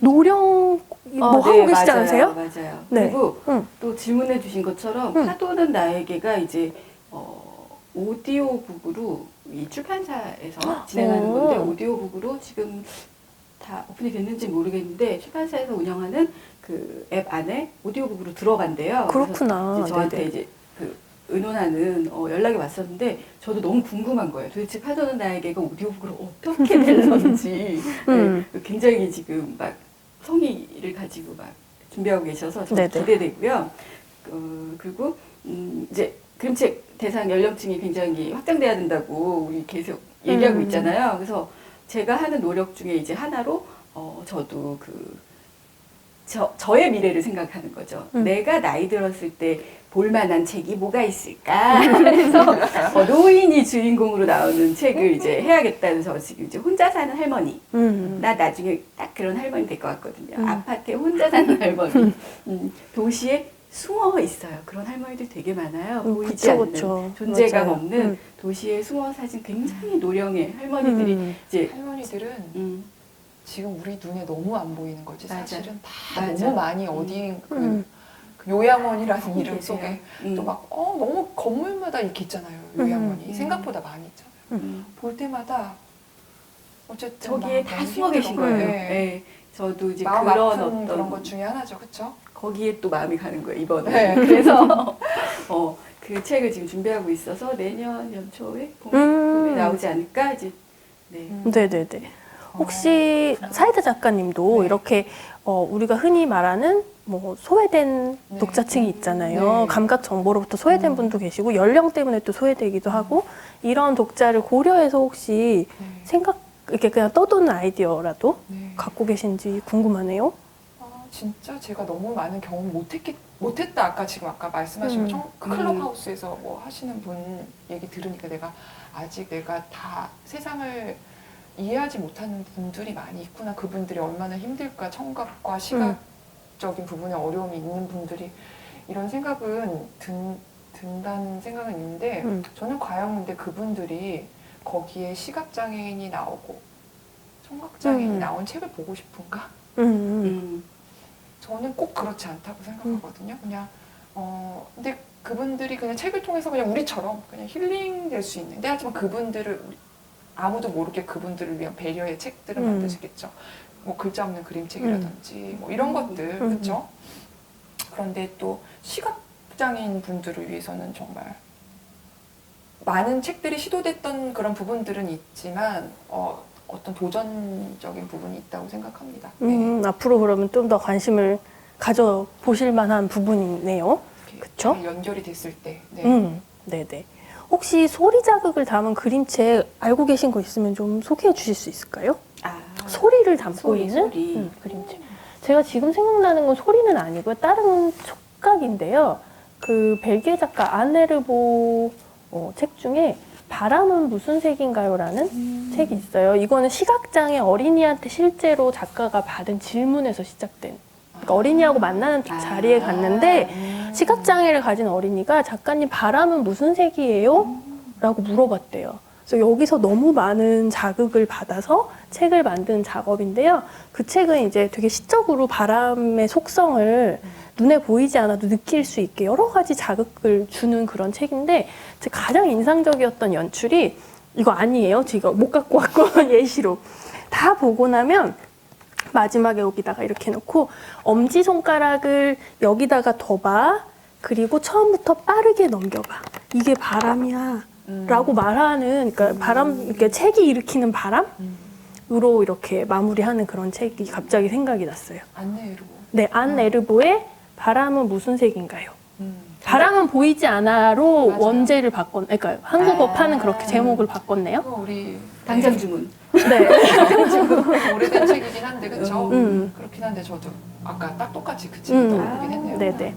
노령 뭐 하고 계시지 맞아요, 않으세요? 맞아요. 네. 그리고 응. 또 질문해 주신 것처럼 응. 파도는 나에게가 이제 오디오북으로 이 출판사에서 진행하는 건데 오디오북으로 지금 다 오픈이 됐는지 모르겠는데 출판사에서 운영하는 그 앱 안에 오디오북으로 들어간대요. 그렇구나. 그래서 이제 저한테 네네. 이제 그 의논하는 연락이 왔었는데 저도 너무 궁금한 거예요. 도대체 파도는 나에게가 오디오북으로 어떻게 될런지 네, 굉장히 지금 막 성의를 가지고 막 준비하고 계셔서 좀 네네. 기대되고요. 그리고 이제 그림책 대상 연령층이 굉장히 확장돼야 된다고 우리 계속 얘기하고 있잖아요. 그래서 제가 하는 노력 중에 이제 하나로 저도 저의 미래를 생각하는 거죠. 내가 나이 들었을 때 볼만한 책이 뭐가 있을까? 그래서 노인이 주인공으로 나오는 책을 이제 해야겠다는 저 지금 이제 혼자 사는 할머니. 나 나중에 딱 그런 할머니 될 것 같거든요. 아파트에 혼자 사는 할머니. 도시에 숨어 있어요. 그런 할머니들 되게 많아요. 보이지 그쵸, 않는 그쵸. 존재감 맞아요. 없는 도시에 숨어 사신 굉장히 노령의 할머니들이 이제 할머니들은 지금 우리 눈에 너무 안 보이는 거지. 맞아. 사실은 다 맞아. 너무 많이 어디 그 요양원이라는 이름 계세요. 속에 또 막 너무 건물마다 이렇게 있잖아요. 요양원이 생각보다 많이 있잖아요. 볼 때마다 어쨌든 저기에 막 다 너무 숨어 계신 힘들어. 거예요. 네. 네. 저도 이제 마음 그런 아픈 어떤 그런 것 중에 하나죠, 그렇죠? 거기에 또 마음이 가는 거예요 이번에. 네. 그래서 그 책을 지금 준비하고 있어서 내년 연초에 봄에 나오지 않을까 이제. 네. 네네네. 혹시 사이다 작가님도 네. 이렇게 우리가 흔히 말하는 뭐 소외된 네. 독자층이 있잖아요. 네. 감각 정보로부터 소외된 분도 계시고 연령 때문에 또 소외되기도 하고 이런 독자를 고려해서 혹시 네. 이렇게 그냥 떠도는 아이디어라도 네. 갖고 계신지 궁금하네요. 진짜 제가 너무 많은 경험 못했다. 아까 말씀하신 클럽하우스에서 뭐 하시는 분 얘기 들으니까 아직 내가 다 세상을 이해하지 못하는 분들이 많이 있구나. 그분들이 얼마나 힘들까. 청각과 시각적인 부분에 어려움이 있는 분들이 이런 생각은 든다는 생각은 있는데 저는 과연 근데 그분들이 거기에 시각장애인이 나오고 청각장애인이 나온 책을 보고 싶은가? 저는 꼭 그렇지 않다고 생각하거든요. 그냥 근데 그분들이 그냥 책을 통해서 그냥 우리처럼 그냥 힐링 될 수 있는데 하지만 그분들을 아무도 모르게 그분들을 위한 배려의 책들을 만드시겠죠. 뭐 글자 없는 그림책이라든지 뭐 이런 것들 그렇죠. 그런데 또 시각장애인 분들을 위해서는 정말 많은 책들이 시도됐던 그런 부분들은 있지만 어떤 도전적인 부분이 있다고 생각합니다. 네. 앞으로 그러면 좀 더 관심을 가져보실 만한 부분이네요. 그쵸? 잘 연결이 됐을 때. 네. 네네. 혹시 소리 자극을 담은 그림책 알고 계신 거 있으면 좀 소개해 주실 수 있을까요? 소리를 담고 있는 그림책. 제가 지금 생각나는 건 소리는 아니고요. 다른 촉각인데요. 그 벨기에 작가 아네르보 책 중에 바람은 무슨 색인가요라는 책이 있어요. 이거는 시각장애 어린이한테 실제로 작가가 받은 질문에서 시작된. 그러니까 어린이하고 만나는 자리에 갔는데 시각장애를 가진 어린이가 작가님 바람은 무슨 색이에요? 라고 물어봤대요. 그래서 여기서 너무 많은 자극을 받아서 책을 만든 작업인데요. 그 책은 이제 되게 시적으로 바람의 속성을 눈에 보이지 않아도 느낄 수 있게 여러 가지 자극을 주는 그런 책인데 제 가장 인상적이었던 연출이 이거 아니에요. 제가 못 갖고 왔고 예시로 다 보고 나면 마지막에 여기다가 이렇게 놓고 엄지손가락을 여기다가 둬봐. 그리고 처음부터 빠르게 넘겨봐. 이게 바람이야. 라고 말하는, 그러니까 바람, 이렇게 책이 일으키는 바람으로 이렇게 마무리하는 그런 책이 갑자기 생각이 났어요. 안내로. 네, 안 에르보의 바람은 무슨 색인가요? 바람은 보이지 않아로 맞아요. 원제를 그러니까 한국어판은 그렇게 제목을 바꿨네요. 그거 우리 당장 주문. 네. 오래된 책이긴 한데 그쵸? 음. 그렇긴 한데 저도 아까 딱 똑같이 그 책을 떠오르긴 했네요. 네네.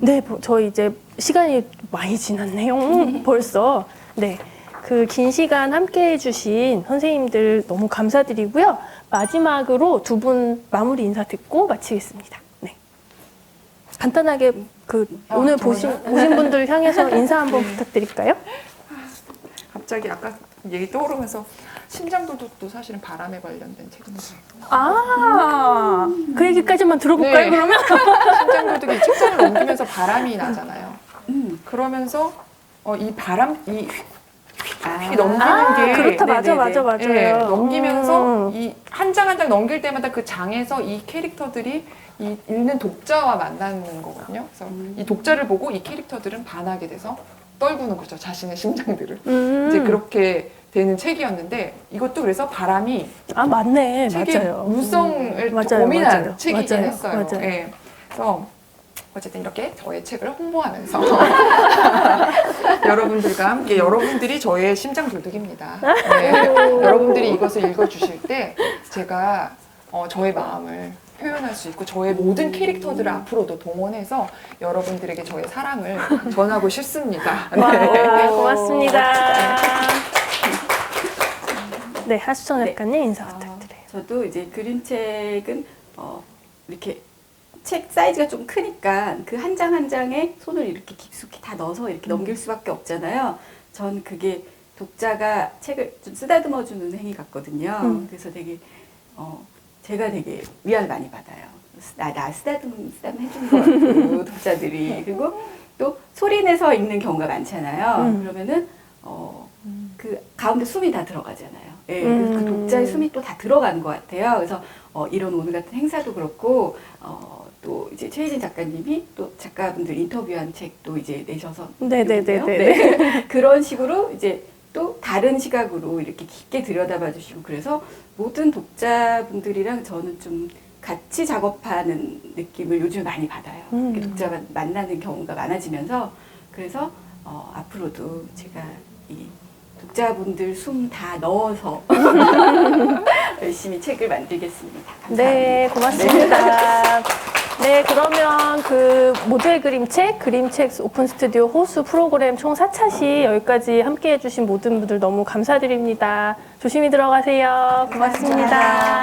네, 저희 이제 시간이 많이 지났네요. 벌써. 네. 그 긴 시간 함께 해주신 선생님들 너무 감사드리고요. 마지막으로 두 분 마무리 인사 듣고 마치겠습니다. 네. 간단하게 오늘 보신 분들 향해서 인사 한번 부탁드릴까요? 갑자기 아까 얘기 떠오르면서 심장도둑도 사실은 바람에 관련된 책입니다. 아, 그 얘기까지만 들어볼까요, 네. 그러면? 심장도둑이 책장을 넘기면서 바람이 나잖아요. 그러면서 이 바람, 이 휙 넘기는 게 그렇다, 맞아, 네네네. 맞아요. 예, 넘기면서 이 한 장 한 장 넘길 때마다 그 장에서 이 캐릭터들이 이 읽는 독자와 만나는 거거든요. 그래서 이 독자를 보고 이 캐릭터들은 반하게 돼서 떨구는 거죠. 자신의 심장들을. 이제 그렇게 되는 책이었는데 이것도 그래서 바람이 아, 맞네. 책의 맞아요. 무성을 맞아요, 고민한 맞아요. 책이긴 맞아요, 했어요. 맞아요. 예. 그래서 어쨌든 이렇게 저의 책을 홍보하면서 여러분들과 함께 여러분들이 저의 심장 도둑입니다. 네. 여러분들이 이것을 읽어주실 때 제가 저의 마음을 표현할 수 있고 저의 모든 캐릭터들을 앞으로도 동원해서 여러분들에게 저의 사랑을 전하고 싶습니다. 네. 와, 고맙습니다. 네, 하수정 작가님 인사 부탁드려요. 저도 이제 그림책은 이렇게 책 사이즈가 좀 크니까 그 한 장 한 장에 손을 이렇게 깊숙이 다 넣어서 이렇게 넘길 수밖에 없잖아요. 전 그게 독자가 책을 좀 쓰다듬어 주는 행위 같거든요. 그래서 되게 제가 되게 위안을 많이 받아요. 나 쓰다듬 해주는 것 같고 독자들이. 그리고 또 소리 내서 읽는 경우가 많잖아요. 그러면은 그 가운데 숨이 다 들어가잖아요. 예, 그래서 그 독자의 숨이 또 다 들어가는 것 같아요. 그래서 이런 오늘 같은 행사도 그렇고 또 이제 최희진 작가님이 또 작가분들 인터뷰한 책도 이제 내셔서 네네네네. 네. 그런 식으로 이제 또 다른 시각으로 이렇게 깊게 들여다봐 주시고 그래서 모든 독자분들이랑 저는 좀 같이 작업하는 느낌을 요즘 많이 받아요. 이렇게 독자가 만나는 경우가 많아지면서 그래서 앞으로도 제가 이 독자분들 숨 다 넣어서 열심히 책을 만들겠습니다. 감사합니다. 네, 고맙습니다. 네, 그러면 그 모델 그림책 오픈 스튜디오 호수 프로그램 총 4차시 여기까지 함께 해주신 모든 분들 너무 감사드립니다. 조심히 들어가세요. 고맙습니다.